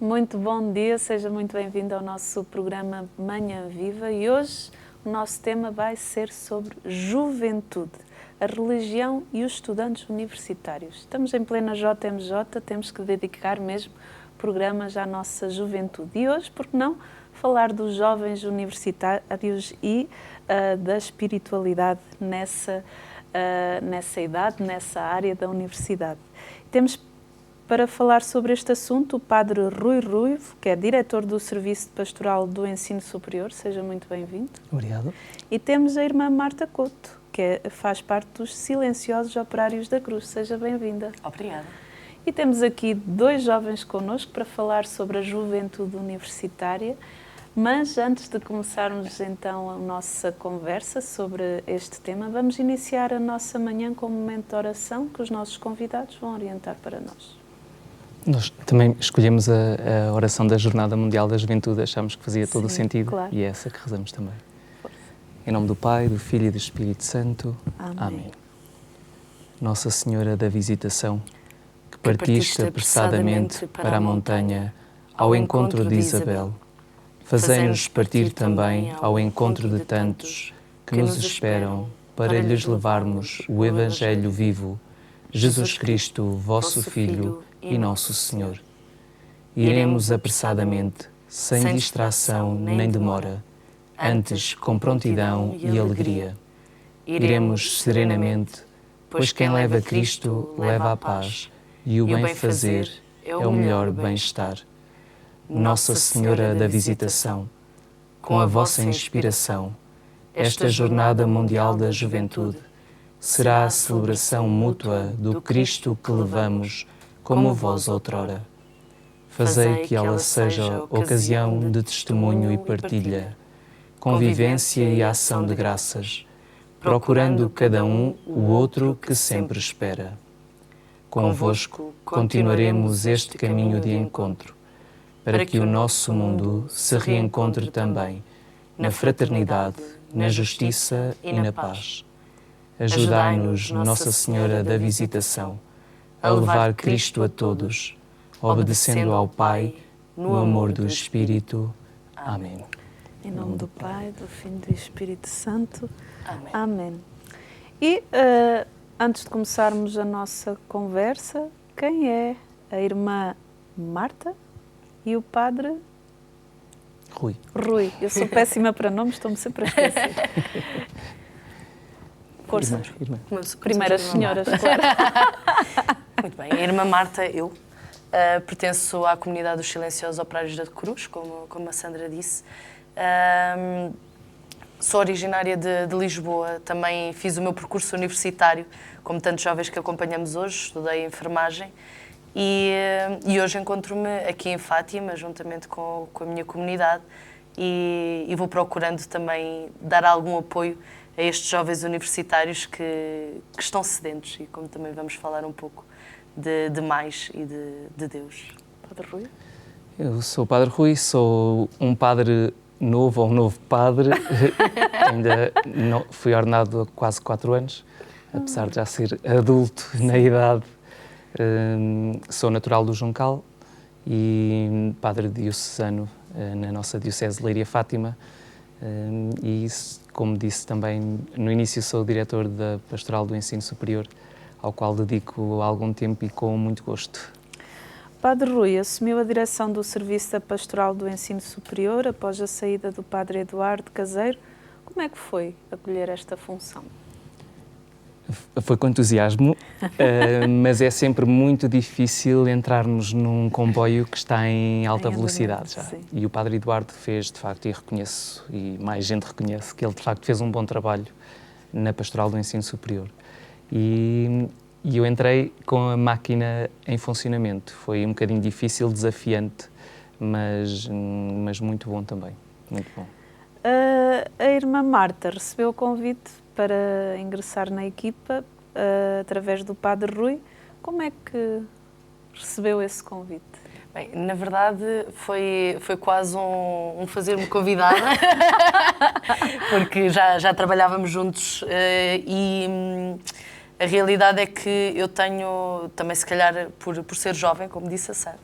Muito bom dia, seja muito bem-vindo ao nosso programa Manhã Viva e hoje o nosso tema vai ser sobre juventude, a religião e os estudantes universitários. Estamos em plena JMJ, temos que dedicar mesmo programas à nossa juventude. E hoje, por que não, falar dos jovens universitários e da espiritualidade nessa idade, nessa área da universidade. Temos para falar sobre este assunto o Padre Rui Ruivo, que é diretor do Serviço Pastoral do Ensino Superior. Seja muito bem-vindo. Obrigado. E temos a irmã Marta Couto, que faz parte dos Silenciosos Operários da Cruz. Seja bem-vinda. Obrigada. E temos aqui dois jovens connosco para falar sobre a juventude universitária. Mas antes de começarmos então a nossa conversa sobre este tema, vamos iniciar a nossa manhã com um momento de oração que os nossos convidados vão orientar para nós. Nós também escolhemos a oração da Jornada Mundial da Juventude, achamos que fazia todo o sentido, claro. E é essa que rezamos também. Força. Em nome do Pai, do Filho e do Espírito Santo. Amém. Nossa Senhora da Visitação, que partiste apressadamente para a montanha ao encontro de Isabel, fazei-nos partir também ao encontro de tantos que nos esperam para lhes levarmos o Evangelho vivo, Jesus Cristo, vosso Filho e nosso Senhor. Iremos apressadamente, sem distração nem demora, antes com prontidão e alegria. Iremos serenamente, pois quem leva Cristo leva a paz, e o bem-fazer é o melhor bem-estar. Nossa Senhora da Visitação, com a vossa inspiração, esta Jornada Mundial da Juventude será a celebração mútua do Cristo que levamos como vós outrora. Fazei que ela seja ocasião de testemunho e partilha, convivência e ação de graças, procurando cada um o outro que sempre espera. Convosco continuaremos este caminho de encontro, para que o nosso mundo se reencontre também na fraternidade, na justiça e na paz. Ajudai-nos, Nossa Senhora da Visitação, a levar Cristo a todos, obedecendo ao Pai, no amor do Espírito. Amém. Em nome do Pai, do Filho e do Espírito Santo. Amém. Amém. E antes de começarmos a nossa conversa, quem é a irmã Marta e o Padre Rui. Rui? Eu sou péssima para nomes, estou-me sempre a esquecer. Força. Irmã. Primeiras senhoras, claro. Muito bem. A irmã Marta, eu, pertenço à comunidade dos Silenciosos Operários da Cruz, como a Sandra disse. Sou originária de Lisboa, também fiz o meu percurso universitário, como tantos jovens que acompanhamos hoje, estudei enfermagem e hoje encontro-me aqui em Fátima, juntamente com a minha comunidade e vou procurando também dar algum apoio a estes jovens universitários que estão sedentos e como também vamos falar um pouco de mais e de Deus. Padre Rui? Eu sou o Padre Rui, sou um padre novo ou um novo padre. Ainda não, fui ordenado há quase 4 anos, apesar de já ser adulto na idade. Sou natural do Juncal e padre diocesano na nossa Diocese de Leiria Fátima. E, como disse também, no início sou o diretor da Pastoral do Ensino Superior, ao qual dedico algum tempo e com muito gosto. Padre Rui assumiu a direção do Serviço da Pastoral do Ensino Superior após a saída do Padre Eduardo Caseiro. Como é que foi acolher esta função? Foi com entusiasmo, mas é sempre muito difícil entrarmos num comboio que está em alta velocidade já. Sim. E o Padre Eduardo fez, de facto, e reconheço, e mais gente reconhece, que ele, de facto, fez um bom trabalho na Pastoral do Ensino Superior. E eu entrei com a máquina em funcionamento. Foi um bocadinho difícil, desafiante, mas muito bom também, muito bom. A irmã Marta recebeu o convite para ingressar na equipa através do Padre Rui. Como é que recebeu esse convite? Bem, na verdade, foi quase um fazer-me convidada, porque já trabalhávamos juntos e A realidade é que eu tenho, também se calhar por ser jovem, como disse a Sandra,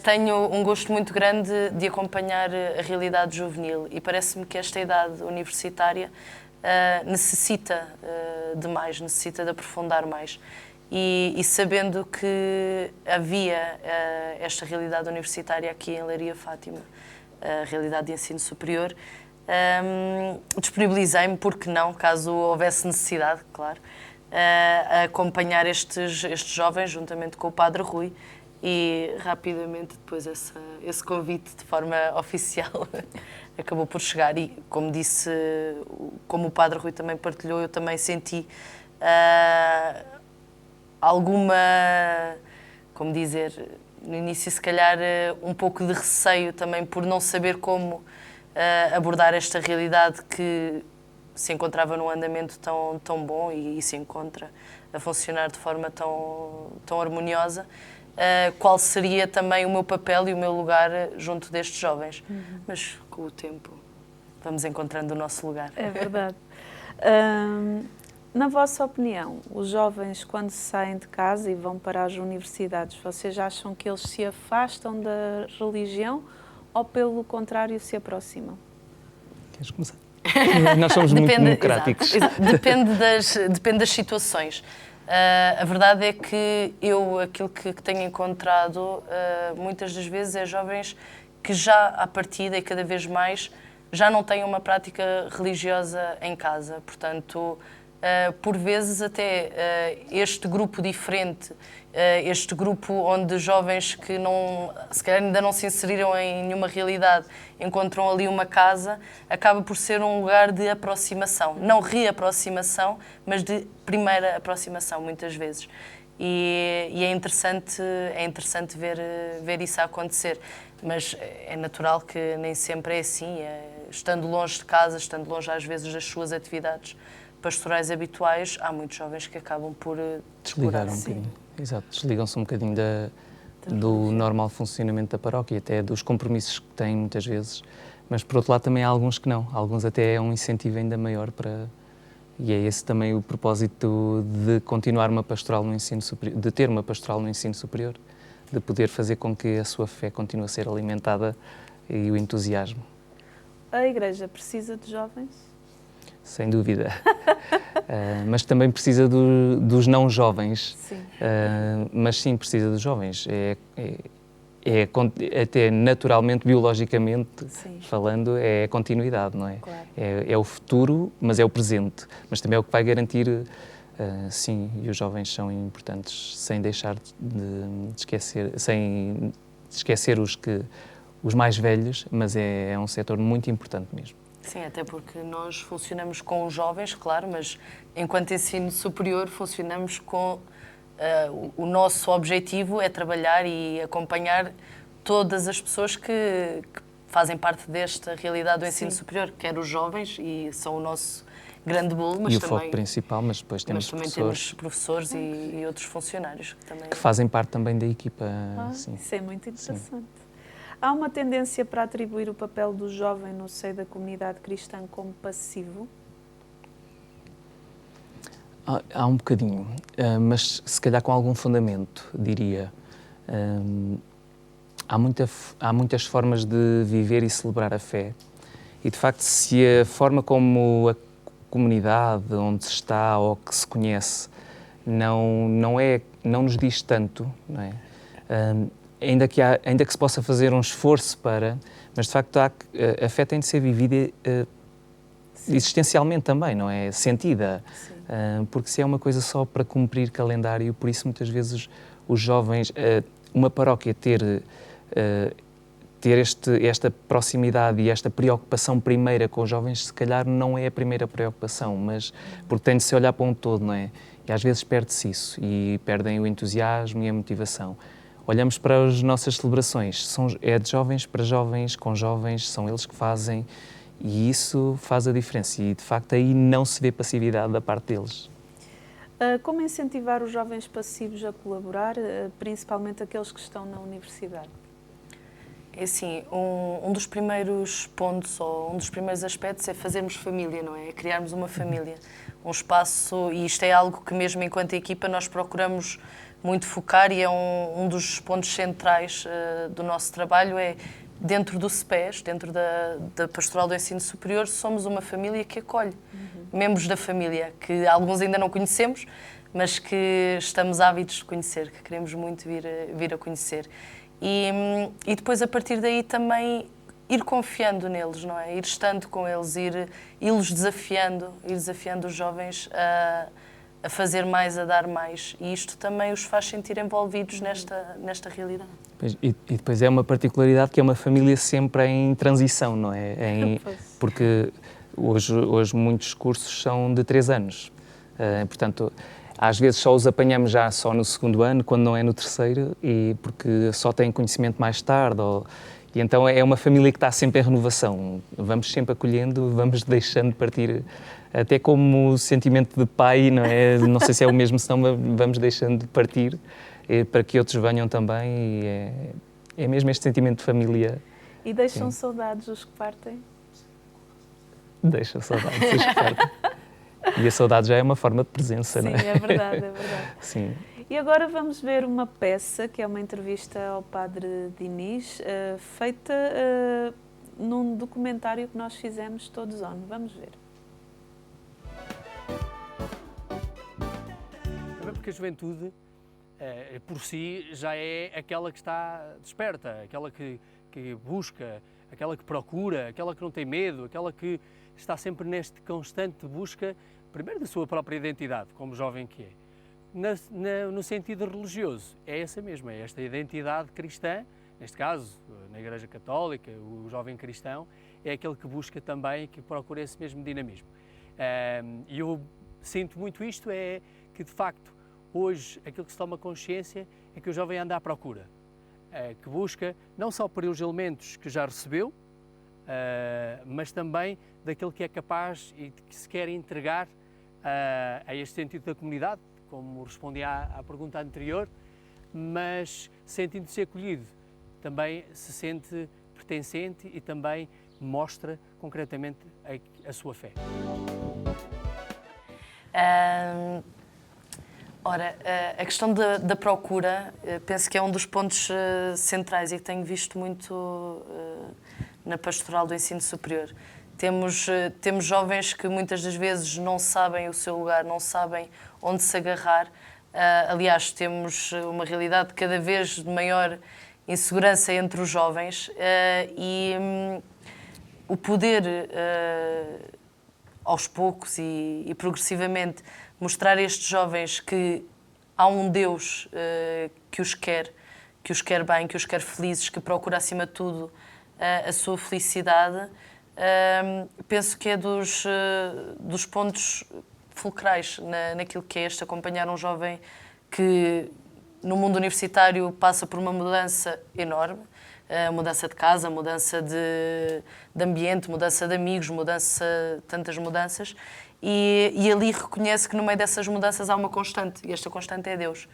tenho um gosto muito grande de acompanhar a realidade juvenil e parece-me que esta idade universitária necessita de mais, necessita de aprofundar mais. E sabendo que havia esta realidade universitária aqui em Leiria Fátima, a realidade de ensino superior, disponibilizei-me, porque não, caso houvesse necessidade, claro, a acompanhar estes jovens juntamente com o Padre Rui e rapidamente depois esse convite de forma oficial acabou por chegar e, como disse, como o Padre Rui também partilhou, eu também senti alguma, como dizer, no início se calhar um pouco de receio também por não saber como abordar esta realidade que se encontrava num andamento tão bom e se encontra a funcionar de forma tão harmoniosa. Qual seria também o meu papel e o meu lugar junto destes jovens. Mas com o tempo vamos encontrando o nosso lugar. É verdade. Na vossa opinião, os jovens, quando saem de casa e vão para as universidades, vocês acham que eles se afastam da religião ou, pelo contrário, se aproximam? Queres começar? Nós somos muito democráticos. Exato. Depende das situações. A verdade é que aquilo que tenho encontrado muitas das vezes é jovens que já à partida e cada vez mais já não têm uma prática religiosa em casa. Portanto, por vezes até este grupo diferente, este grupo onde jovens que se calhar ainda não se inseriram em nenhuma realidade, encontram ali uma casa, acaba por ser um lugar de aproximação. Não reaproximação, mas de primeira aproximação, muitas vezes. E é interessante ver isso a acontecer. Mas é natural que nem sempre é assim. Estando longe de casa, estando longe às vezes das suas atividades pastorais habituais, há muitos jovens que acabam por desligar um bocadinho. Exato, desligam-se um bocadinho do normal funcionamento da paróquia, até dos compromissos que têm muitas vezes, mas por outro lado também há alguns que não, alguns até é um incentivo ainda maior para... E é esse também o propósito de continuar uma pastoral no ensino superior, de ter uma pastoral no ensino superior, de poder fazer com que a sua fé continue a ser alimentada e o entusiasmo. A Igreja precisa de jovens? Sem dúvida. Mas também precisa dos não jovens. Sim. Mas sim, precisa dos jovens. Até naturalmente, biologicamente falando, é a continuidade, não é? Claro. É o futuro, mas é o presente. Mas também é o que vai garantir, sim, e os jovens são importantes, sem deixar de esquecer, sem esquecer os mais velhos, mas é um setor muito importante mesmo. Sim, até porque nós funcionamos com os jovens, claro, mas enquanto ensino superior funcionamos com... o nosso objetivo é trabalhar e acompanhar todas as pessoas que fazem parte desta realidade do ensino superior, quer os jovens, e são o nosso grande bolo, mas e também... o foco principal, mas depois temos professores e outros funcionários que também... Que fazem parte também da equipa. Sim. Isso é muito interessante. Sim. Há uma tendência para atribuir o papel do jovem no seio da comunidade cristã como passivo? Há um bocadinho, mas se calhar com algum fundamento, diria. Há muitas formas de viver e celebrar a fé. E, de facto, se a forma como a comunidade onde se está ou que se conhece não nos diz tanto, não é? Ainda que se possa fazer um esforço mas de facto a fé tem de ser vivida existencialmente também, não é? Sentida. Porque se é uma coisa só para cumprir calendário, por isso muitas vezes os jovens, uma paróquia ter esta proximidade e esta preocupação primeira com os jovens, se calhar não é a primeira preocupação, mas porque tem de se olhar para um todo, não é? E às vezes perde-se isso e perdem o entusiasmo e a motivação. Olhamos para as nossas celebrações, é de jovens para jovens, com jovens, são eles que fazem, e isso faz a diferença. E, de facto, aí não se vê passividade da parte deles. Como incentivar os jovens passivos a colaborar, principalmente aqueles que estão na universidade? É assim, um dos primeiros pontos, ou um dos primeiros aspectos é fazermos família, não é? É criarmos uma família. um espaço, e isto é algo que mesmo enquanto equipa nós procuramos muito focar, e é um dos pontos centrais do nosso trabalho, é dentro do CEPES, dentro da Pastoral do Ensino Superior, somos uma família que acolhe membros da família, que alguns ainda não conhecemos, mas que estamos ávidos de conhecer, que queremos muito vir a conhecer. E depois, a partir daí, também ir confiando neles, não é? Ir estando com eles, ir-los desafiando os jovens a fazer mais, a dar mais. E isto também os faz sentir envolvidos nesta realidade. E depois é uma particularidade que é uma família sempre em transição, não é? Porque hoje muitos cursos são de 3 anos. Portanto, às vezes só os apanhamos já só no 2º ano, quando não é no 3º, e porque só têm conhecimento mais tarde. E então é uma família que está sempre em renovação. Vamos sempre acolhendo, vamos deixando partir, até como sentimento de pai, não é? Não sei se é o mesmo, senão vamos deixando partir para que outros venham também. E é mesmo este sentimento de família. E deixam saudades os que partem? Deixam saudades os que partem. E a saudade já é uma forma de presença, sim, não é? Sim, é verdade, é verdade. Sim. E agora vamos ver uma peça, que é uma entrevista ao Padre Diniz, feita num documentário que nós fizemos todos on. Vamos ver. Porque a juventude, por si, já é aquela que está desperta, aquela que busca, aquela que procura, aquela que não tem medo, aquela que está sempre neste constante busca, primeiro da sua própria identidade, como jovem que é. No sentido religioso, é essa mesma, é esta identidade cristã, neste caso, na Igreja Católica, o jovem cristão, é aquele que busca também, que procura esse mesmo dinamismo. E eu sinto muito isto, é que de facto, hoje, aquilo que se toma consciência é que o jovem anda à procura, que busca não só por os elementos que já recebeu, mas também daquilo que é capaz e que se quer entregar a este sentido da comunidade, como respondi à pergunta anterior, mas sentindo-se acolhido, também se sente pertencente e também mostra concretamente a sua fé. Ora, a questão da procura, penso que é um dos pontos centrais e que tenho visto muito na Pastoral do Ensino Superior. Temos jovens que muitas das vezes não sabem o seu lugar, não sabem onde se agarrar. Aliás, temos uma realidade de cada vez de maior insegurança entre os jovens e o poder, aos poucos e progressivamente, mostrar a estes jovens que há um Deus que os quer bem, que os quer felizes, que procura acima de tudo a sua felicidade, penso que é dos pontos fulcrais naquilo que é acompanhar um jovem que no mundo universitário passa por uma mudança enorme, mudança de casa, mudança de ambiente, mudança de amigos, tantas mudanças, e ali reconhece que no meio dessas mudanças há uma constante, e esta constante é Deus.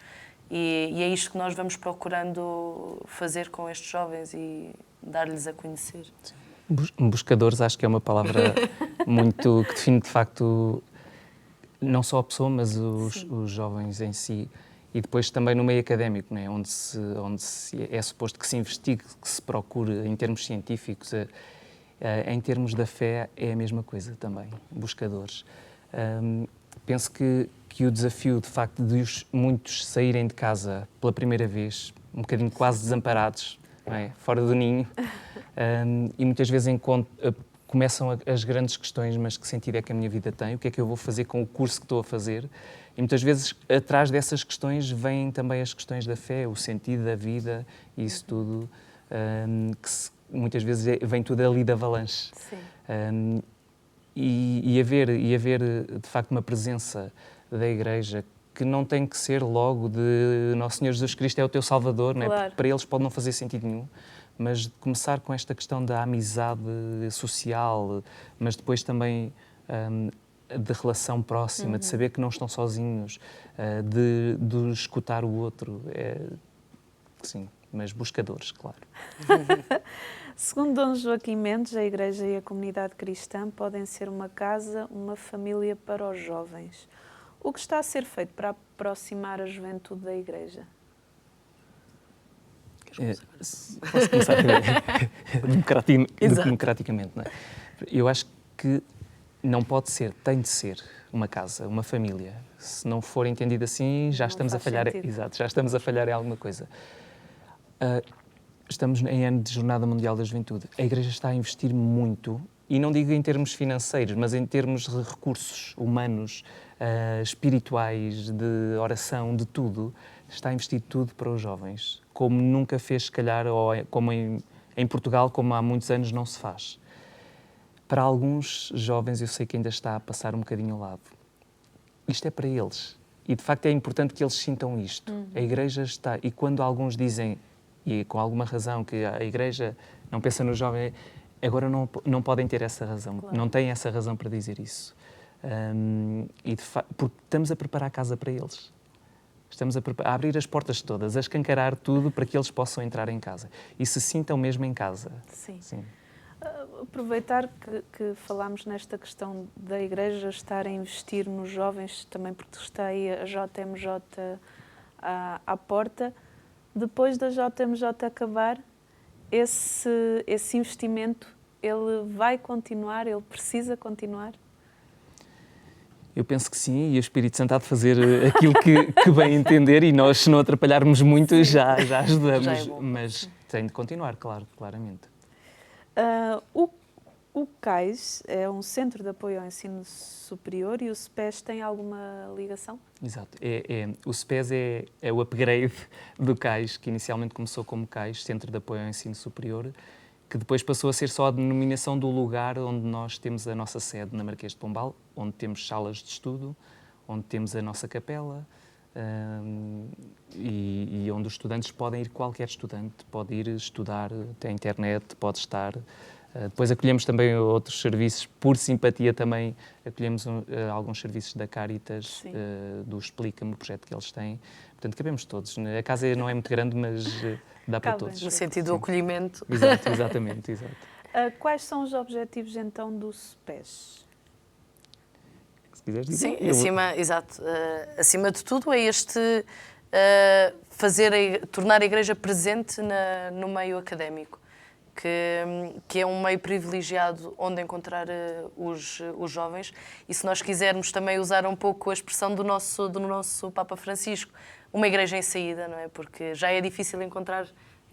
E é isto que nós vamos procurando fazer com estes jovens e dar-lhes a conhecer. Buscadores, acho que é uma palavra muito que define de facto não só a pessoa, mas os jovens em si. E depois também no meio académico, né? onde é suposto que se investigue, que se procure em termos científicos. Em termos da fé é a mesma coisa também, buscadores. Penso que o desafio, de facto, de muitos saírem de casa pela primeira vez, um bocadinho quase desamparados, não é? Fora do ninho, e muitas vezes começam as grandes questões, mas que sentido é que a minha vida tem? O que é que eu vou fazer com o curso que estou a fazer? E muitas vezes, atrás dessas questões, vêm também as questões da fé, o sentido da vida e isso tudo, muitas vezes vem tudo ali da avalanche. E haver, de facto, uma presença da Igreja que não tem que ser logo de Nosso Senhor Jesus Cristo é o teu Salvador, não é? Claro. Porque para eles pode não fazer sentido nenhum, mas de começar com esta questão da amizade social, mas depois também de relação próxima, de saber que não estão sozinhos, de escutar o outro. Sim, mas buscadores, claro. Segundo Dom Joaquim Mendes, a Igreja e a comunidade cristã podem ser uma casa, uma família para os jovens. O que está a ser feito para aproximar a juventude da Igreja? Posso começar democraticamente, não é? Eu acho que não pode ser, tem de ser uma casa, uma família. Se não for entendido assim, já estamos a falhar. Exato, já estamos a falhar em alguma coisa. Estamos em ano de Jornada Mundial da Juventude. A Igreja está a investir muito, e não digo em termos financeiros, mas em termos de recursos humanos, espirituais, de oração, de tudo. Está a investir tudo para os jovens, como nunca fez, se calhar, ou como em Portugal, como há muitos anos não se faz. Para alguns jovens, eu sei que ainda está a passar um bocadinho ao lado. Isto é para eles. E, de facto, é importante que eles sintam isto. A Igreja está... E quando alguns dizem, e com alguma razão, que a Igreja não pensa no jovem, agora não podem ter essa razão. Claro. Não têm essa razão para dizer isso. Porque estamos a preparar a casa para eles. Estamos a abrir as portas todas, a escancarar tudo para que eles possam entrar em casa. E se sintam mesmo em casa. Sim. Sim. Aproveitar que falámos nesta questão da Igreja estar a investir nos jovens, também porque está aí a JMJ à porta. Depois da JMJ acabar, esse investimento, ele vai continuar, ele precisa continuar? Eu penso que sim, e o Espírito Santo há de fazer aquilo que bem entender, e nós, se não atrapalharmos muito, já ajudamos. Já é bom. Mas tem de continuar, claro, claramente. O CAIS é um centro de apoio ao ensino superior, e o SPES tem alguma ligação? Exato. O SPES é o upgrade do CAIS, que inicialmente começou como CAIS, Centro de Apoio ao Ensino Superior, que depois passou a ser só a denominação do lugar onde nós temos a nossa sede na Marquês de Pombal, onde temos salas de estudo, onde temos a nossa capela, e onde os estudantes podem ir, qualquer estudante pode ir estudar, tem internet, pode estar. Depois acolhemos também outros serviços, por simpatia também acolhemos alguns serviços da Caritas, do Explica-me, o projeto que eles têm. Portanto, cabemos todos. A casa não é muito grande, mas dá para todos. No sentido do acolhimento. Exato, exatamente. Exato. Quais são os objetivos, então, do SPES? Se quiseres dizer. Sim, exato. Acima de tudo é tornar a Igreja presente no meio académico, que é um meio privilegiado onde encontrar os jovens. E se nós quisermos também usar um pouco a expressão do nosso Papa Francisco, uma igreja em saída, não é? Porque já é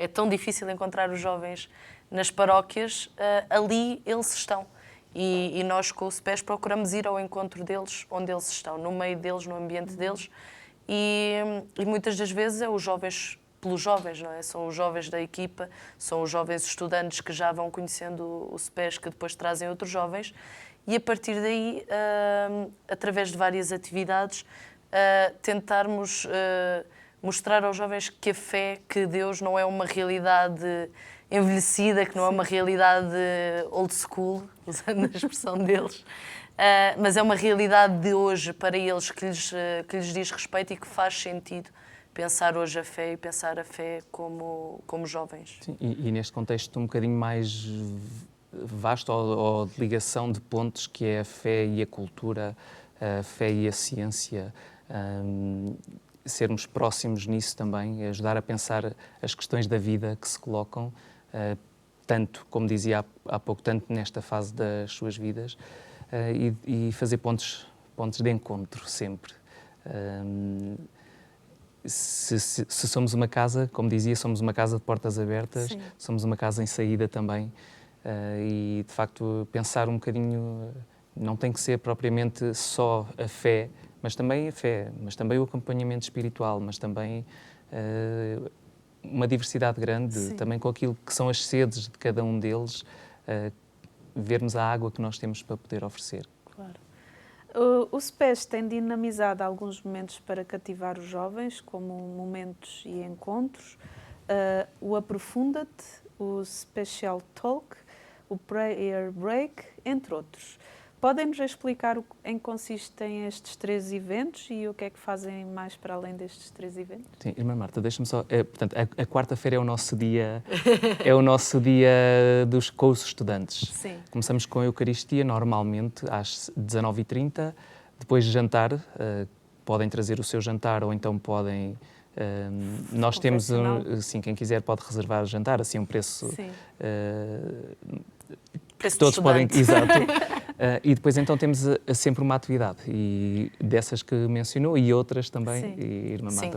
tão difícil encontrar os jovens nas paróquias, ali eles estão. E nós, com o SPES, procuramos ir ao encontro deles, onde eles estão, no meio deles, no ambiente deles. E muitas das vezes é os jovens pelos jovens, não é? São os jovens da equipa, são os jovens estudantes que já vão conhecendo o SPES, que depois trazem outros jovens. E a partir daí, através de várias atividades, tentarmos mostrar aos jovens que a fé, que Deus não é uma realidade envelhecida, que não é uma realidade old school, usando a expressão deles, mas é uma realidade de hoje para eles, que lhes diz respeito e que faz sentido pensar hoje a fé e pensar a fé como jovens. Sim, e neste contexto um bocadinho mais vasto, ou de ligação de pontos, que é a fé e a cultura, a fé e a ciência, sermos próximos nisso também, ajudar a pensar as questões da vida que se colocam, tanto, como dizia há pouco, tanto nesta fase das suas vidas, e fazer pontos de encontro sempre. Se somos uma casa, como dizia, somos uma casa de portas abertas. Sim. Somos uma casa em saída também, e de facto pensar um bocadinho, não tem que ser propriamente só a fé, mas também o acompanhamento espiritual, mas também uma diversidade grande. Sim. Também com aquilo que são as sedes de cada um deles, vermos a água que nós temos para poder oferecer. Claro. O SPES tem dinamizado alguns momentos para cativar os jovens, como momentos e encontros, o Aprofunda-te, o Special Talk, o Prayer Break, entre outros. Podem-nos explicar em que consistem estes 3 eventos e o que é que fazem mais para além destes 3 eventos? Sim, irmã Marta, deixa-me só... portanto, a quarta-feira é o nosso dia, é o nosso dia com os estudantes. Sim. Começamos com a Eucaristia, normalmente, às 19h30. Depois de jantar, podem trazer o seu jantar ou então podem... nós temos, sim, quem quiser pode reservar o jantar, assim, um preço... preço todos podem... Exato. E depois então temos sempre uma atividade, e dessas que mencionou e outras também. Sim. E Irmã Marta, sim,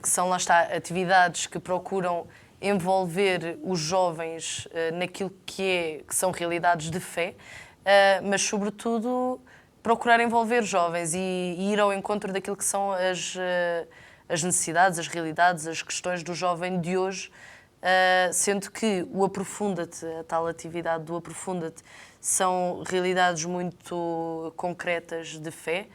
que são, lá está, atividades que procuram envolver os jovens naquilo que são realidades de fé, mas sobretudo procurar envolver jovens e ir ao encontro daquilo que são as necessidades, as realidades, as questões do jovem de hoje, sendo que o Aprofunda-te, a tal atividade do Aprofunda-te, são realidades muito concretas de fé.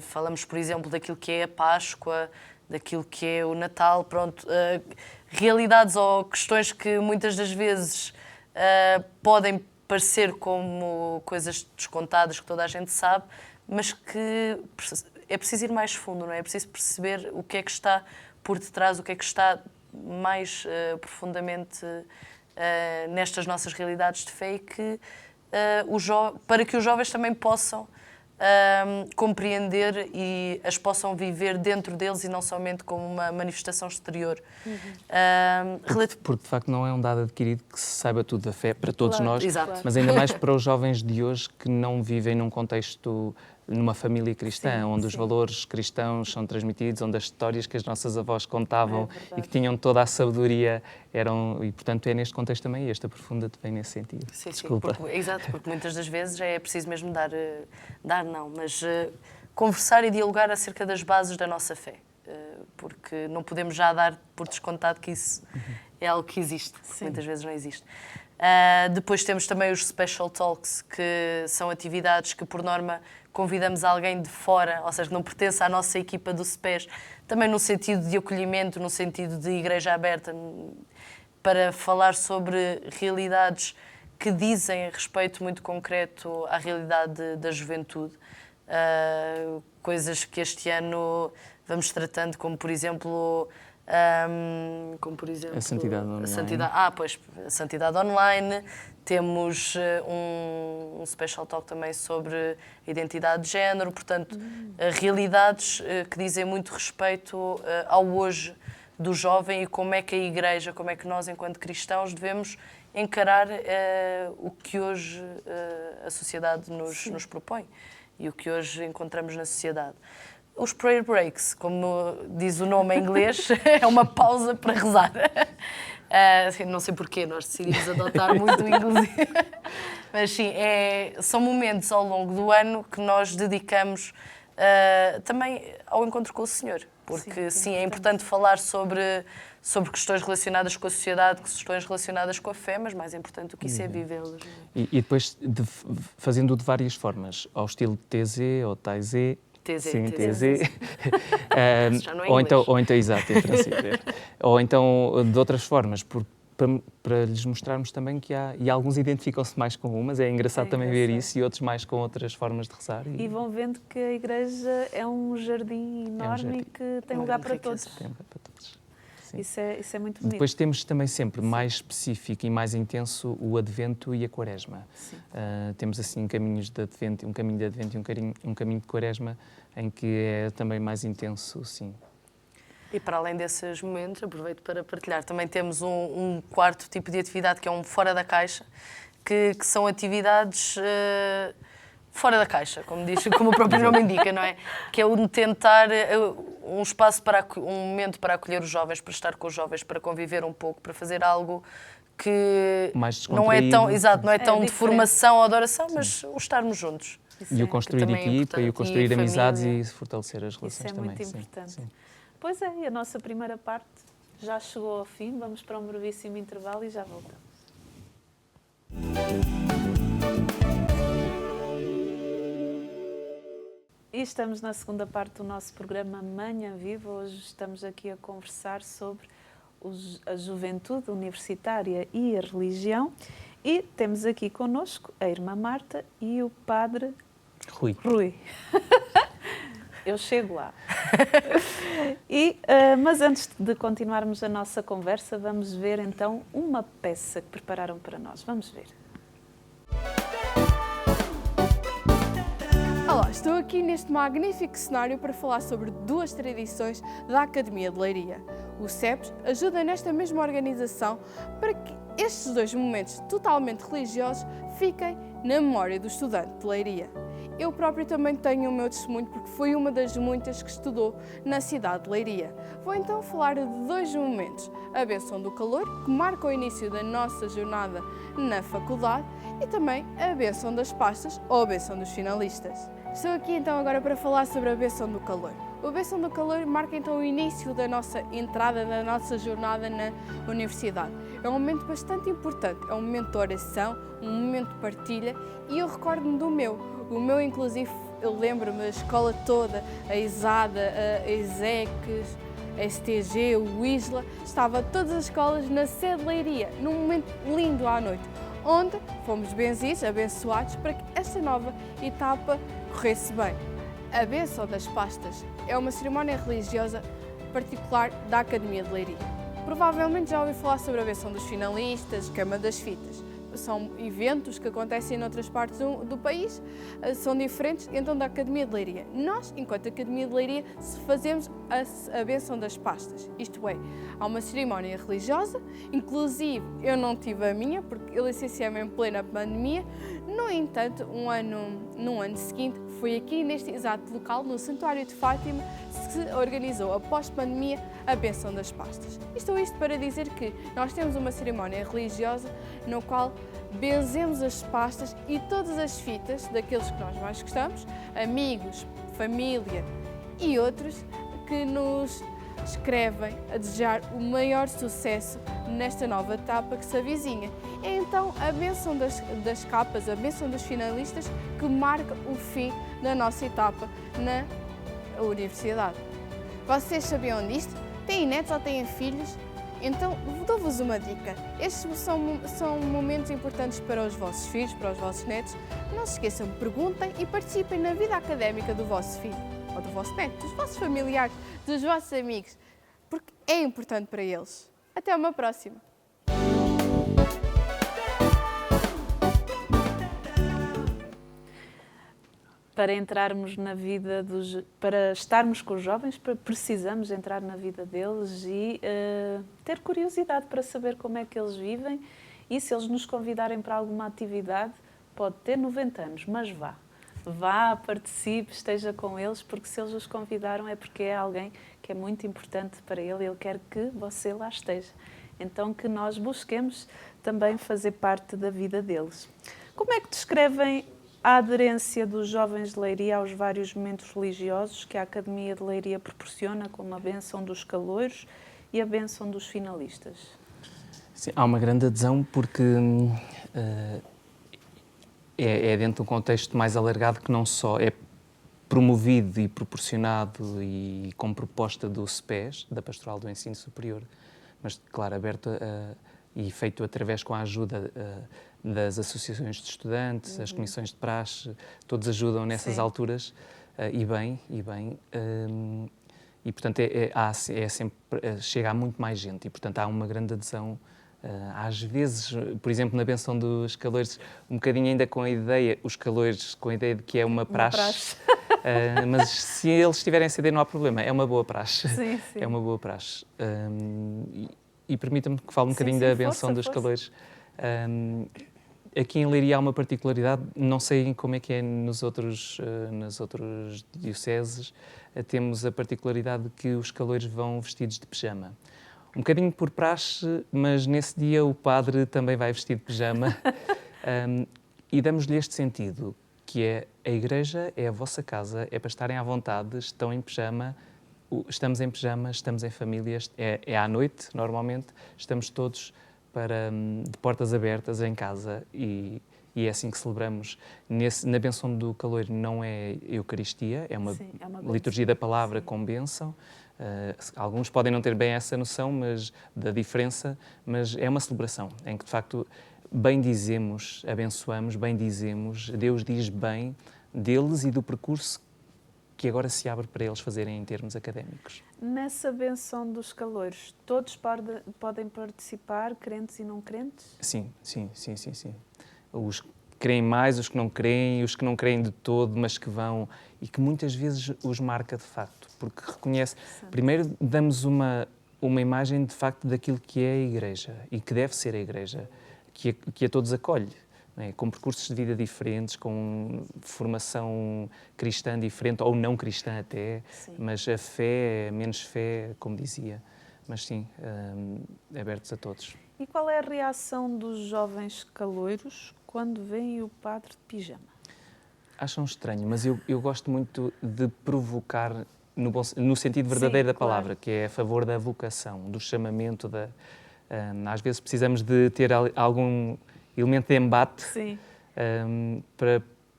Falamos, por exemplo, daquilo que é a Páscoa, daquilo que é o Natal, pronto, realidades ou questões que muitas das vezes podem parecer como coisas descontadas que toda a gente sabe, mas que é preciso ir mais fundo, não é? É preciso perceber o que é que está por detrás, o que é que está mais profundamente nestas nossas realidades de fé, e que para que os jovens também possam compreender e as possam viver dentro deles e não somente como uma manifestação exterior. Porque de facto não é um dado adquirido que se saiba tudo da fé para todos nós, Exato. mas ainda mais para os jovens de hoje que não vivem num contexto, numa família cristã, onde os valores cristãos são transmitidos, onde as histórias que as nossas avós contavam e que tinham toda a sabedoria e portanto é neste contexto também, esta Aprofunda-te vem nesse sentido. Sim, Desculpa. Exato, porque muitas das vezes é preciso mesmo conversar e dialogar acerca das bases da nossa fé, porque não podemos já dar por descontado que isso é algo que existe, muitas vezes não existe. Depois temos também os Special Talks, que são atividades que, por norma, convidamos alguém de fora, ou seja, que não pertence à nossa equipa do SPES, também no sentido de acolhimento, no sentido de igreja aberta, para falar sobre realidades que dizem respeito muito concreto à realidade da juventude. Coisas que este ano vamos tratando, como por exemplo a santidade online. A santidade online. Temos um special talk também sobre a identidade de género, portanto, realidades que dizem muito respeito ao hoje do jovem e como é que a Igreja, como é que nós, enquanto cristãos, devemos encarar o que hoje a sociedade nos propõe e o que hoje encontramos na sociedade. Os prayer breaks, como diz o nome em inglês, é uma pausa para rezar. Não sei porquê, nós decidimos adotar muito o inglês. Mas sim, são momentos ao longo do ano que nós dedicamos também ao encontro com o Senhor. Porque sim, é importante falar sobre questões relacionadas com a sociedade, questões relacionadas com a fé, mas mais importante do que isso é vivê-las. E depois fazendo de várias formas, ao estilo TZ ou TZ. Sim, TZ. Ou então, exato, ou então de outras formas, para lhes mostrarmos também que e alguns identificam-se mais com umas, é engraçado também ver isso, e outros mais com outras formas de rezar. E vão vendo que a Igreja é um jardim enorme e que tem lugar para todos. Tem lugar para todos. Isso é muito bonito. Depois temos também sempre mais específico e mais intenso o Advento e a Quaresma. Temos assim caminhos de Advento, um caminho de Advento e um caminho de Quaresma, em que é também mais intenso, sim. E para além desses momentos, aproveito para partilhar, também temos um quarto tipo de atividade, que é um fora da caixa, que são atividades fora da caixa, como o próprio nome indica, não é? Que é o tentar um espaço um momento para acolher os jovens, para estar com os jovens, para conviver um pouco, para fazer algo que não é tão, exato, não é tão de formação ou adoração, mas o estarmos juntos. E o construir equipa, e o construir amizades e fortalecer as relações também. Isso é muito importante. Pois é, e a nossa primeira parte já chegou ao fim, vamos para um brevíssimo intervalo e já voltamos. E estamos na segunda parte do nosso programa Manhã Viva. Hoje estamos aqui a conversar sobre a juventude universitária e a religião. E temos aqui connosco a irmã Marta e o padre Rui. Eu chego lá. Mas antes de continuarmos a nossa conversa, vamos ver então uma peça que prepararam para nós. Vamos ver. Olá, estou aqui neste magnífico cenário para falar sobre duas tradições da Academia de Leiria. O CEPS ajuda nesta mesma organização para que estes dois momentos totalmente religiosos fiquem na memória do estudante de Leiria. Eu próprio também tenho o meu testemunho porque fui uma das muitas que estudou na cidade de Leiria. Vou então falar de dois momentos, a bênção do calor, que marca o início da nossa jornada na faculdade, e também a bênção das pastas ou a bênção dos finalistas. Estou aqui então agora para falar sobre a bênção do calor. A bênção do calor marca então o início da nossa entrada, da nossa jornada na universidade. É um momento bastante importante, é um momento de oração, um momento de partilha, e eu recordo-me do meu. O meu, inclusive, eu lembro-me da escola toda, a ESADA, a ESECS, a STG, o ISLA, estava todas as escolas na sede de Leiria, num momento lindo à noite, onde fomos benzidos, abençoados, para que esta nova etapa corresse bem. A bênção das pastas é uma cerimónia religiosa particular da Academia de Leiria. Provavelmente já ouviu falar sobre a bênção dos finalistas, Cama das Fitas. São eventos que acontecem em outras partes do país, são diferentes, então da Academia de Leiria. Nós, enquanto Academia de Leiria, fazemos a bênção das pastas, isto é, há uma cerimónia religiosa, inclusive eu não tive a minha, porque eu licenciei-me em plena pandemia. No entanto, no ano seguinte, foi aqui neste exato local, no Santuário de Fátima, que se organizou, após pandemia, a bênção das pastas. Isto para dizer que nós temos uma cerimónia religiosa no qual benzemos as pastas e todas as fitas daqueles que nós mais gostamos, amigos, família e outros, que nos escrevem a desejar o maior sucesso nesta nova etapa que se avizinha. É então a bênção das capas, a bênção dos finalistas, que marca o fim da nossa etapa na universidade. Vocês sabiam disto? Têm netos ou têm filhos? Então, dou-vos uma dica. Estes são momentos importantes para os vossos filhos, para os vossos netos. Não se esqueçam, perguntem e participem na vida académica do vosso filho, ou do vosso neto, dos vossos familiares, dos vossos amigos, porque é importante para eles. Até uma próxima! Para entrarmos na vida para estarmos com os jovens, precisamos entrar na vida deles e ter curiosidade para saber como é que eles vivem, e se eles nos convidarem para alguma atividade, pode ter 90 anos, mas vá, participe, esteja com eles, porque se eles os convidaram é porque é alguém que é muito importante para ele quer que você lá esteja. Então que nós busquemos também fazer parte da vida deles. Como é que descrevem a aderência dos jovens de Leiria aos vários momentos religiosos que a Academia de Leiria proporciona, como a bênção dos caloiros e a bênção dos finalistas? Sim, há uma grande adesão porque é dentro de um contexto mais alargado, que não só é promovido e proporcionado e com proposta do SPES, da Pastoral do Ensino Superior, mas, claro, aberto e feito através com a ajuda das associações de estudantes, as comissões de praxe, todos ajudam nessas alturas, e bem, e portanto chega a muito mais gente, e portanto há uma grande adesão. Às vezes, por exemplo, na bênção dos caloiros, um bocadinho ainda com a ideia, os caloiros com a ideia de que é uma praxe. Mas se eles estiverem a ceder não há problema, é uma boa praxe. Sim. É uma boa praxe. E permita-me que fale um bocadinho da bênção dos caloiros. Aqui em Leiria há uma particularidade, não sei como é que é nas outras dioceses, temos a particularidade de que os caloiros vão vestidos de pijama. Um bocadinho por praxe, mas nesse dia o padre também vai vestido de pijama. E damos-lhe este sentido, que é: a igreja é a vossa casa, é para estarem à vontade, estão em pijama, estamos em pijama, estamos em famílias, é à noite, normalmente, estamos todos de portas abertas em casa, e é assim que celebramos. Na bênção do caloiro não é Eucaristia, é uma liturgia da palavra com bênção. Alguns podem não ter bem essa noção da diferença, mas é uma celebração em que, de facto, bendizemos, abençoamos, bendizemos, Deus diz bem deles e do percurso que agora se abre para eles fazerem em termos académicos. Nessa benção dos caloiros, todos podem participar, crentes e não crentes? Sim. Os que creem mais, os que não creem de todo, mas que vão, e que muitas vezes os marca de facto, porque reconhece, primeiro damos uma imagem de facto daquilo que é a Igreja e que deve ser a Igreja, que a todos acolhe. Com percursos de vida diferentes, com formação cristã diferente, ou não cristã até, mas a fé, menos fé, como dizia. Mas sim, abertos a todos. E qual é a reação dos jovens caloiros quando veem o padre de pijama? Acham estranho, mas eu gosto muito de provocar, no sentido verdadeiro da palavra, que é a favor da vocação, do chamamento. Às vezes precisamos de ter algum elemento de embate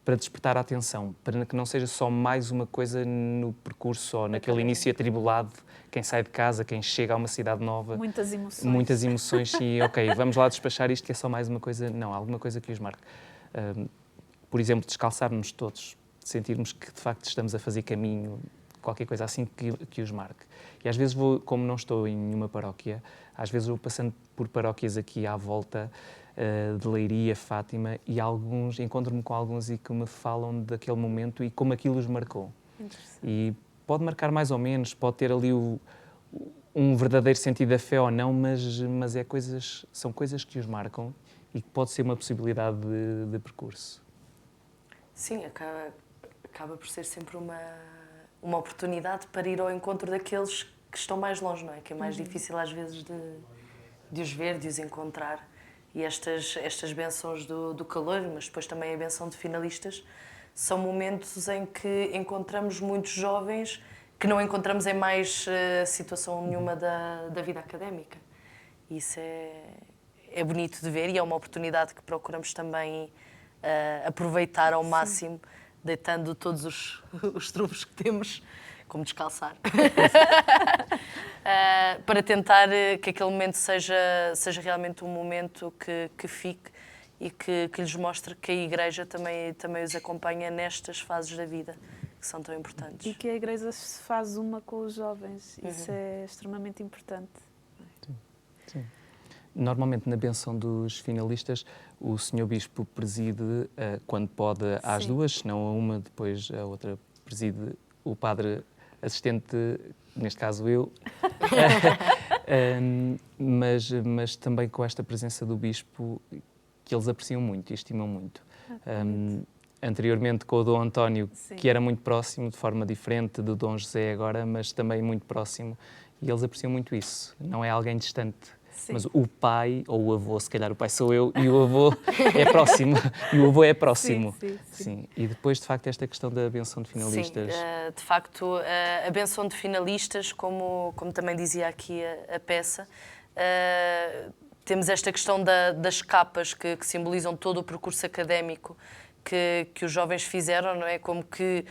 para despertar a atenção, para que não seja só mais uma coisa no percurso ou naquele início atribulado, quem sai de casa, quem chega a uma cidade nova. Muitas emoções. Muitas emoções, sim, ok, vamos lá despachar isto que é só mais uma coisa, não, alguma coisa que os marque. Por exemplo, descalçarmos todos, sentirmos que de facto estamos a fazer caminho, qualquer coisa assim que os marque. E às vezes como não estou em nenhuma paróquia, às vezes vou passando por paróquias aqui à volta, de Leiria, Fátima, e encontro-me com alguns e que me falam daquele momento e como aquilo os marcou. E pode marcar mais ou menos, pode ter ali um verdadeiro sentido da fé ou não, mas são coisas que os marcam e que pode ser uma possibilidade de percurso. Sim, acaba por ser sempre uma oportunidade para ir ao encontro daqueles que estão mais longe, não é? Que é mais difícil às vezes de os ver, de os encontrar. E estas bênçãos do calor, mas depois também a bênção de finalistas, são momentos em que encontramos muitos jovens que não encontramos em mais situação nenhuma da vida académica. E isso é bonito de ver e é uma oportunidade que procuramos também aproveitar ao máximo, deitando todos os trunfos que temos, como descalçar, para tentar que aquele momento seja realmente um momento que fique e que lhes mostre que a Igreja também os acompanha nestas fases da vida, que são tão importantes. E que a Igreja se faz uma com os jovens. Isso é extremamente importante. Sim. Normalmente, na benção dos finalistas, o Sr. Bispo preside, quando pode, às duas, se não a uma, depois a outra preside o padre assistente, neste caso eu, mas também com esta presença do Bispo, que eles apreciam muito e estimam muito. Anteriormente com o Dom António, que era muito próximo, de forma diferente do Dom José agora, mas também muito próximo, e eles apreciam muito isso. Não é alguém distante. Mas o pai, ou o avô, se calhar o pai sou eu, e o avô é próximo. E o avô é próximo. Sim. E depois, de facto, esta questão da benção de finalistas. Sim, de facto, a benção de finalistas, como também dizia aqui a peça, temos esta questão das capas que simbolizam todo o percurso académico que os jovens fizeram, não é? Como que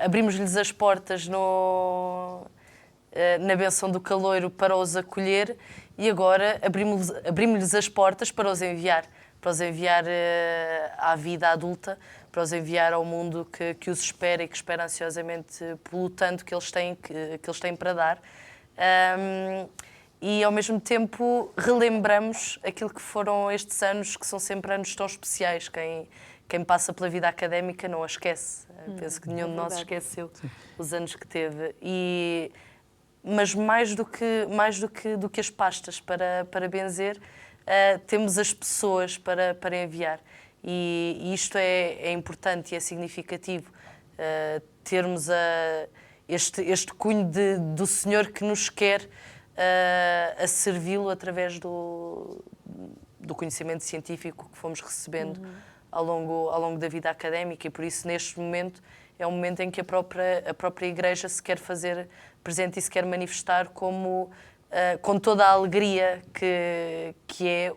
abrimos-lhes as portas na benção do caloiro para os acolher e agora abrimos-lhes as portas para os enviar à vida adulta, para os enviar ao mundo que os espera e que espera ansiosamente pelo tanto que eles têm para dar. E, ao mesmo tempo, relembramos aquilo que foram estes anos, que são sempre anos tão especiais. Quem passa pela vida académica não a esquece. Penso que nenhum de nós esqueceu os anos que teve. Mas mais do que as pastas para benzer, temos as pessoas para enviar. E isto é importante e é significativo, termos este cunho do Senhor que nos quer a servi-lo através do conhecimento científico que fomos recebendo ao longo da vida académica. E por isso, neste momento, é um momento em que a própria Igreja se quer fazer presente e se quer manifestar com toda a alegria que é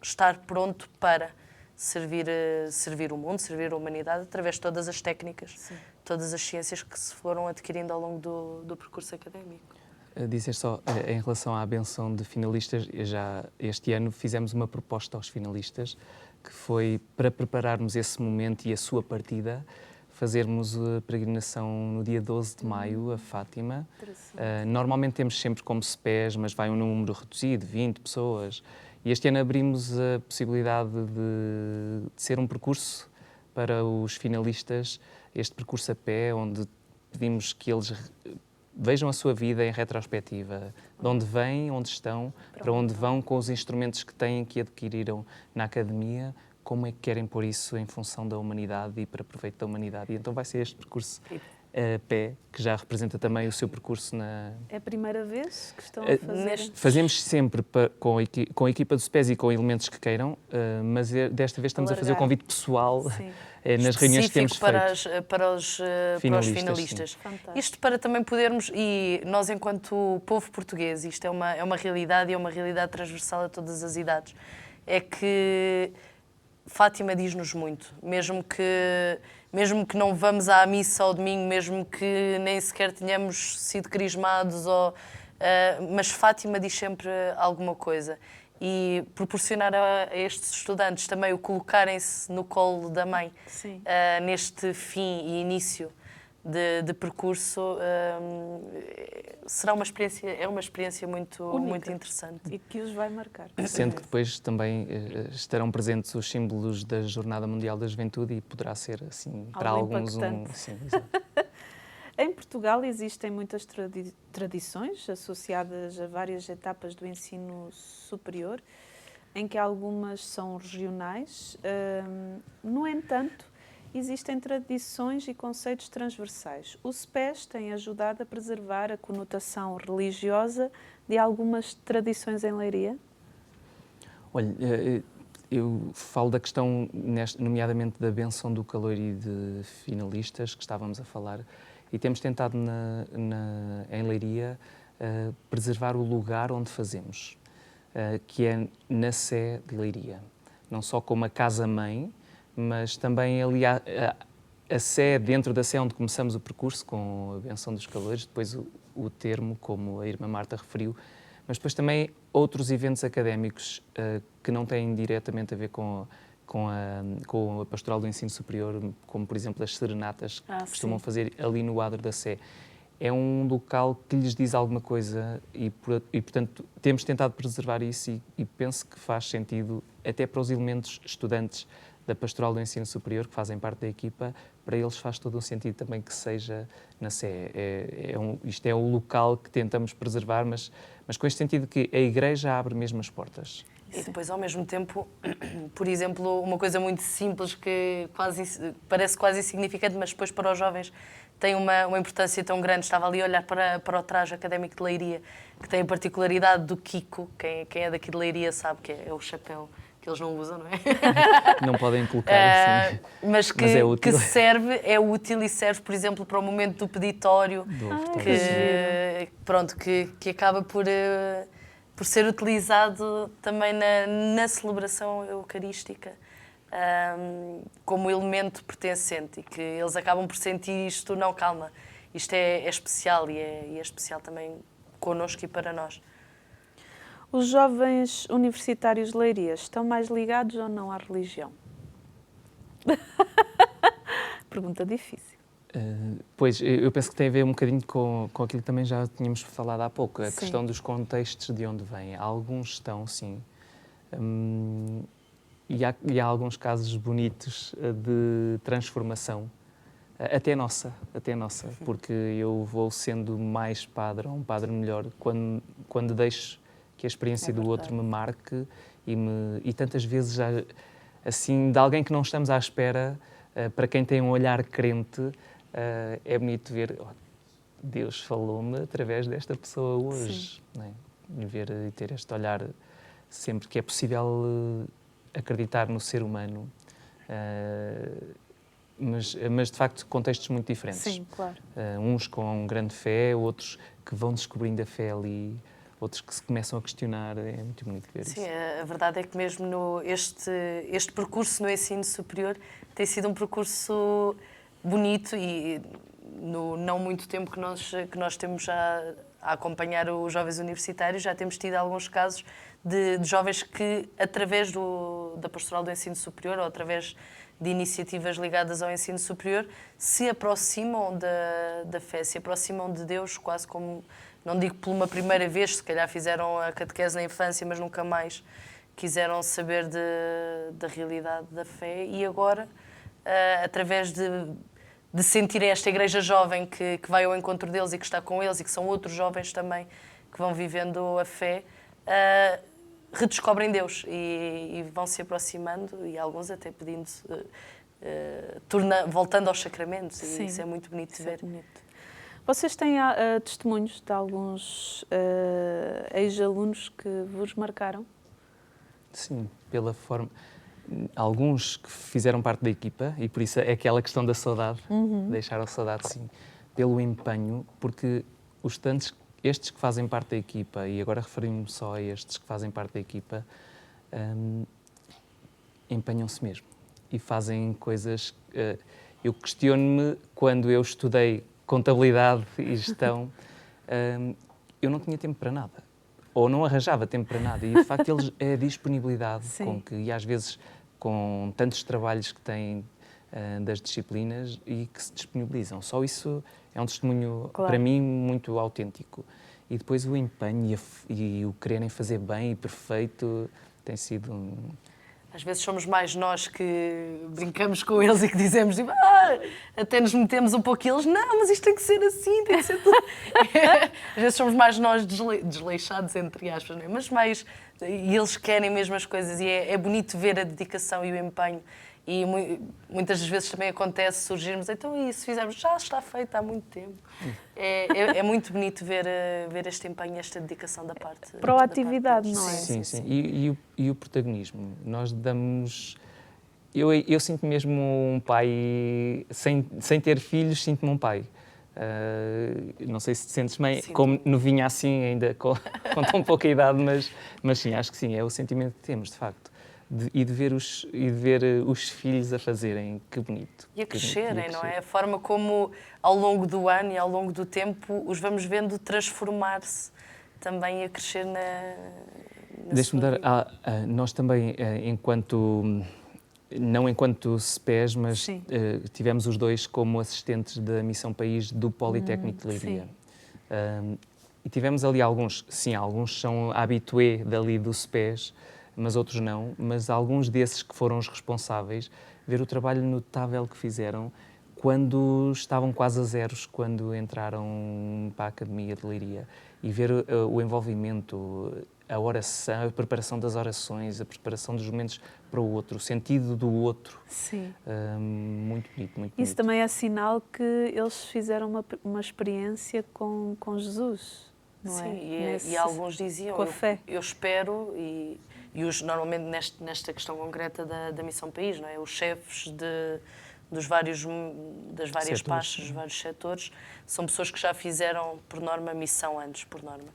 estar pronto para servir o mundo, servir a humanidade, através de todas as técnicas, todas as ciências que se foram adquirindo ao longo do percurso académico. Dizer só, em relação à benção de finalistas, já este ano fizemos uma proposta aos finalistas, que foi para prepararmos esse momento e a sua partida, fazermos a peregrinação no dia 12 de maio, a Fátima. Normalmente temos sempre como CPEs, mas vai um número reduzido, 20 pessoas. E este ano abrimos a possibilidade de ser um percurso para os finalistas, este percurso a pé, onde pedimos que eles vejam a sua vida em retrospectiva, de onde vêm, onde estão, para onde vão com os instrumentos que têm, que adquiriram na academia, como é que querem pôr isso em função da humanidade e para proveito da humanidade. E então vai ser este percurso a pé, que já representa também o seu percurso na... É a primeira vez que estão a fazer? Fazemos sempre com a equipa dos pés e com elementos que queiram, mas desta vez estamos a fazer o convite pessoal nas reuniões que temos feito. Para os finalistas. Isto para também podermos, e nós enquanto povo português, isto é uma realidade e é uma realidade transversal a todas as idades, é que Fátima diz-nos muito, mesmo que não vamos à missa ao domingo, mesmo que nem sequer tenhamos sido crismados, mas Fátima diz sempre alguma coisa. E proporcionar a estes estudantes também o colocarem-se no colo da mãe, neste fim e início de percurso, será uma experiência muito interessante. E que os vai marcar. Sendo que depois também estarão presentes os símbolos da Jornada Mundial da Juventude e poderá ser, assim, para alguns Sim, em Portugal existem muitas tradições associadas a várias etapas do ensino superior, em que algumas são regionais. No entanto, existem tradições e conceitos transversais. O CPES tem ajudado a preservar a conotação religiosa de algumas tradições em Leiria? Olha, eu falo da questão, nomeadamente da benção do calor e de finalistas, que estávamos a falar, e temos tentado em Leiria preservar o lugar onde fazemos, que é na Sé de Leiria. Não só como a casa-mãe, mas também ali a Sé, dentro da Sé onde começamos o percurso, com a benção dos calores, depois o termo, como a irmã Marta referiu, mas depois também outros eventos académicos que não têm diretamente a ver com a pastoral do ensino superior, como por exemplo as serenatas que costumam fazer ali no adro da Sé. É um local que lhes diz alguma coisa e portanto, temos tentado preservar isso e penso que faz sentido até para os elementos estudantes da pastoral do ensino superior, que fazem parte da equipa, para eles faz todo o sentido também que seja na Sé. Isto é o local que tentamos preservar, mas com este sentido que a Igreja abre mesmo as portas. E depois, ao mesmo tempo, por exemplo, uma coisa muito simples que parece quase insignificante, mas depois para os jovens tem uma importância tão grande. Estava ali a olhar para o traje académico de Leiria, que tem a particularidade do Kiko. Quem é daqui de Leiria sabe que é o chapéu que eles não usam, não é? Não podem colocar assim. Mas é útil. É útil e serve, por exemplo, para o momento do peditório, que acaba por ser utilizado também na celebração eucarística como elemento pertencente e que eles acabam por sentir isto, não, calma, isto é especial e é especial também connosco e para nós. Os jovens universitários de Leiria estão mais ligados ou não à religião? Pergunta difícil. Pois, eu penso que tem a ver um bocadinho com aquilo que também já tínhamos falado há pouco, a questão dos contextos de onde vêm. Alguns estão, sim, e há alguns casos bonitos de transformação, até nossa, porque eu vou sendo mais padre, ou um padre melhor, quando deixo que a experiência do outro me marque e tantas vezes, já, assim, de alguém que não estamos à espera, para quem tem um olhar crente, é bonito ver, Deus falou-me através desta pessoa hoje, não é? E ver e ter este olhar sempre que é possível acreditar no ser humano, mas de facto contextos muito diferentes. Sim, claro. Uns com grande fé, outros que vão descobrindo a fé ali, outros que se começam a questionar. É muito bonito ver isso. Sim, a verdade é que mesmo este percurso no ensino superior tem sido um percurso bonito e no não muito tempo que nós temos já a acompanhar os jovens universitários, já temos tido alguns casos de jovens que, através da pastoral do ensino superior ou através de iniciativas ligadas ao ensino superior, se aproximam da fé, se aproximam de Deus, quase como, não digo por uma primeira vez, se calhar fizeram a catequese na infância, mas nunca mais quiseram saber da realidade da fé, e agora, através de sentirem esta igreja jovem que vai ao encontro deles e que está com eles, e que são outros jovens também que vão vivendo a fé, redescobrem Deus e vão se aproximando, e alguns até pedindo, voltando aos sacramentos. Sim, e isso é muito bonito de ver. Bonito. Vocês têm testemunhos de alguns ex-alunos que vos marcaram? Sim, pela forma... Alguns que fizeram parte da equipa, e por isso é aquela questão da saudade, deixaram saudade, sim, pelo empenho, porque os tantos, estes que fazem parte da equipa, e agora referindo-me só a estes que fazem parte da equipa, empenham-se mesmo e fazem coisas... eu questiono-me, quando eu estudei contabilidade e gestão, eu não tinha tempo para nada. Ou não arranjava tempo para nada. E, de facto, é a disponibilidade com que, e às vezes com tantos trabalhos que têm das disciplinas e que se disponibilizam. Só isso é um testemunho, para mim, muito autêntico. E depois o empenho e o quererem fazer bem e perfeito tem sido... Às vezes somos mais nós que brincamos com eles e que dizemos, até nos metemos um pouco, e eles, não, mas isto tem que ser assim, tem que ser tudo. Às vezes somos mais nós desleixados, entre aspas, não é? Mas mais, e eles querem mesmo as coisas, e é bonito ver a dedicação e o empenho. E muitas vezes também acontece surgirmos, então, e se fizermos, já está feito há muito tempo. É muito bonito ver este empenho, esta dedicação da parte. Proatividade, não é? Sim, sim. E o protagonismo. Nós damos... Eu sinto mesmo um pai, sem ter filhos, sinto-me um pai. Não sei se te sentes bem, como novinha assim, ainda com tão pouca idade, mas sim, acho que sim, é o sentimento que temos, de facto. De ver os filhos a fazerem, que bonito. E a crescerem, não é? A forma como, ao longo do ano e ao longo do tempo, os vamos vendo transformar-se também, a crescer na Deixa-me dar... nós também, não enquanto CPES, mas tivemos os dois como assistentes da Missão País do Politécnico de Leiria. E tivemos ali alguns são habitué dali do CPES, mas outros não, mas alguns desses que foram os responsáveis, ver o trabalho notável que fizeram quando estavam quase a zeros, quando entraram para a Academia de Leiria, e ver o envolvimento, a oração, a preparação das orações, a preparação dos momentos para o outro, o sentido do outro. Sim. Muito bonito, muito bonito. Isso também é sinal que eles fizeram uma experiência com Jesus, não é? Sim, e alguns diziam, com a fé. Eu espero, e normalmente nesta questão concreta da Missão País, não é? Os chefes das várias pastas, dos vários setores, são pessoas que já fizeram, por norma, missão antes, por norma.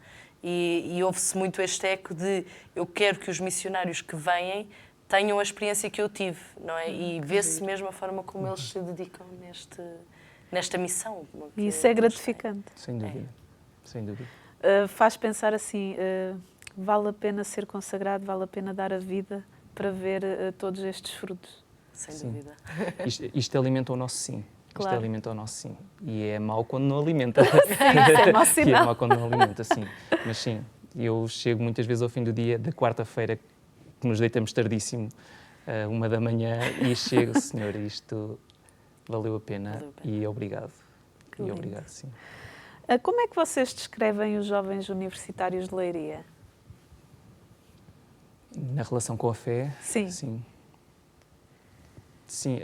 E ouve-se muito este eco de eu quero que os missionários que vêm tenham a experiência que eu tive, não é? E vê-se mesmo a forma como eles se dedicam nesta missão. E isso é gratificante. Sem dúvida, sem dúvida. Faz pensar assim, vale a pena ser consagrado, vale a pena dar a vida para ver todos estes frutos. Sem dúvida. Isto alimenta o nosso sim. Claro. Isto alimenta o nosso sim. E é mau quando não alimenta. Sim, isso é mau sinal. É mau quando não alimenta, sim. Mas sim, eu chego muitas vezes ao fim do dia, da quarta-feira, que nos deitamos tardíssimo, 1h, e chego, Senhor, isto valeu a pena. E obrigado. E obrigado, sim. Como é que vocês descrevem os jovens universitários de Leiria? Na relação com a fé? Sim. Sim,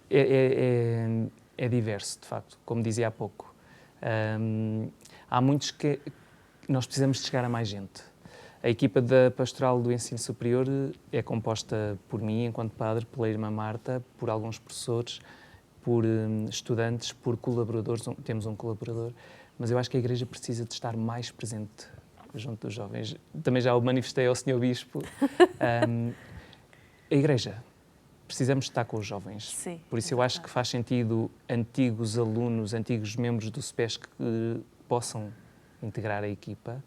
é diverso, de facto, como dizia há pouco. Há muitos que nós precisamos de chegar a mais gente. A equipa da Pastoral do Ensino Superior é composta por mim, enquanto padre, pela irmã Marta, por alguns professores, por estudantes, por colaboradores, temos um colaborador, mas eu acho que a Igreja precisa de estar mais presente junto dos jovens. Também já o manifestei ao Sr. Bispo. A Igreja, precisamos estar com os jovens. Sim, por isso eu acho que faz sentido antigos alunos, antigos membros do SPES que possam integrar a equipa,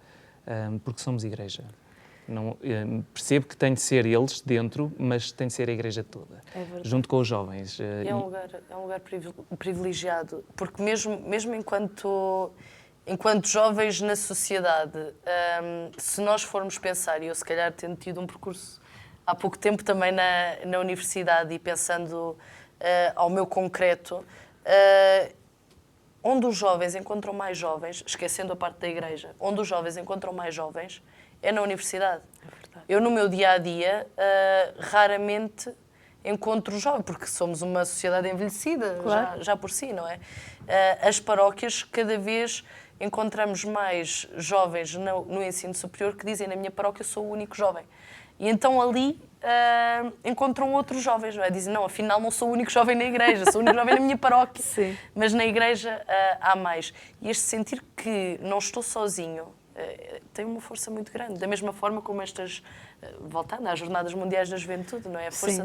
porque somos igreja. Não, percebo que tem de ser eles dentro, mas tem de ser a igreja toda, junto com os jovens. É um lugar privilegiado, porque mesmo enquanto jovens na sociedade, se nós formos pensar, e eu se calhar tendo tido um percurso há pouco tempo também na universidade e pensando ao meu concreto, onde os jovens encontram mais jovens, esquecendo a parte da igreja, onde os jovens encontram mais jovens é na universidade. Eu, no meu dia-a-dia, raramente encontro jovens, porque somos uma sociedade envelhecida, claro, já por si, não é? As paróquias, cada vez encontramos mais jovens no ensino superior que dizem, na minha paróquia sou o único jovem. E então ali encontram outros jovens, não é? Dizem, não, afinal não sou o único jovem na igreja, sou o único jovem na minha paróquia. Sim. Mas na igreja há mais. E este sentir que não estou sozinho tem uma força muito grande. Da mesma forma como estas, voltando às Jornadas Mundiais da Juventude, não é? A força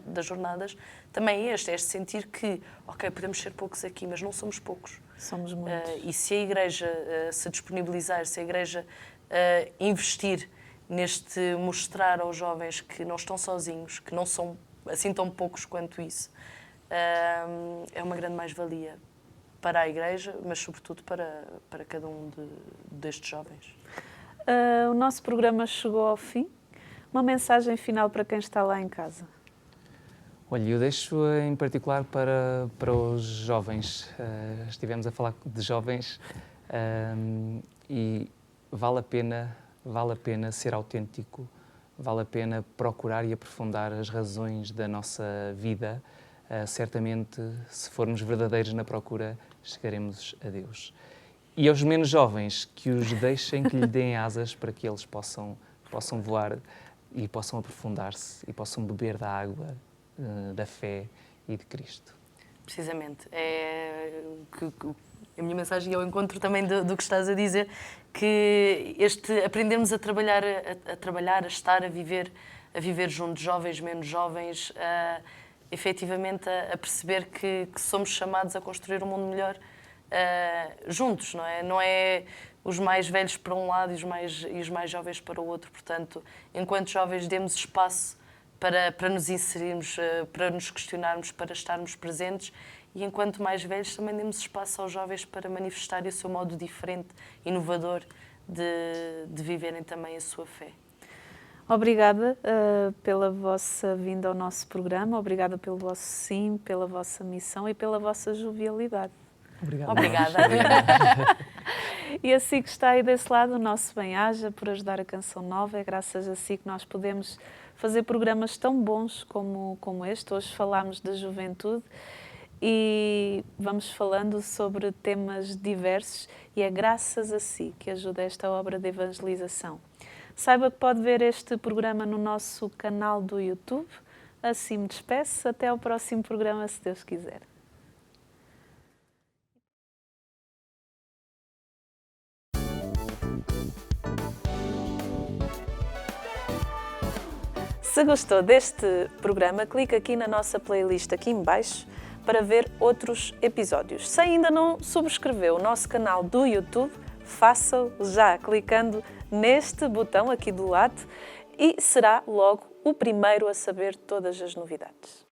das jornadas também é este sentir que, ok, podemos ser poucos aqui, mas não somos poucos. Somos muitos. E se a igreja se disponibilizar, se a igreja investir neste mostrar aos jovens que não estão sozinhos, que não são assim tão poucos quanto isso, é uma grande mais-valia para a igreja, mas sobretudo para cada um destes jovens. O nosso programa chegou ao fim. Uma mensagem final para quem está lá em casa. Olha, eu deixo em particular para os jovens. Estivemos a falar de jovens e vale a pena ser autêntico, vale a pena procurar e aprofundar as razões da nossa vida. Certamente, se formos verdadeiros na procura, chegaremos a Deus. E aos menos jovens, que os deixem, que lhe deem asas para que eles possam voar e possam aprofundar-se e possam beber da água da fé e de Cristo. Precisamente. A minha mensagem é ao encontro também do que estás a dizer, que aprendemos a trabalhar, a estar, a viver juntos, jovens, menos jovens, efetivamente a perceber que somos chamados a construir um mundo melhor juntos, não é? Não é os mais velhos para um lado e os mais jovens para o outro. Portanto, enquanto jovens, demos espaço para nos inserirmos, para nos questionarmos, para estarmos presentes, e enquanto mais velhos também demos espaço aos jovens para manifestarem o seu modo diferente, inovador de viverem também a sua fé. Obrigada pela vossa vinda ao nosso programa, obrigada pelo vosso sim, pela vossa missão e pela vossa jovialidade. Obrigado. Obrigada. E assim que está aí desse lado, o nosso bem-aja por ajudar a Canção Nova. É graças a si que nós podemos fazer programas tão bons como este. Hoje falámos da juventude e vamos falando sobre temas diversos e é graças a si que ajuda esta obra de evangelização. Saiba que pode ver este programa no nosso canal do YouTube. Assim me despeço. Até ao próximo programa, se Deus quiser. Se gostou deste programa, clique aqui na nossa playlist aqui em baixo para ver outros episódios. Se ainda não subscreveu o nosso canal do YouTube, faça-o já clicando neste botão aqui do lado e será logo o primeiro a saber todas as novidades.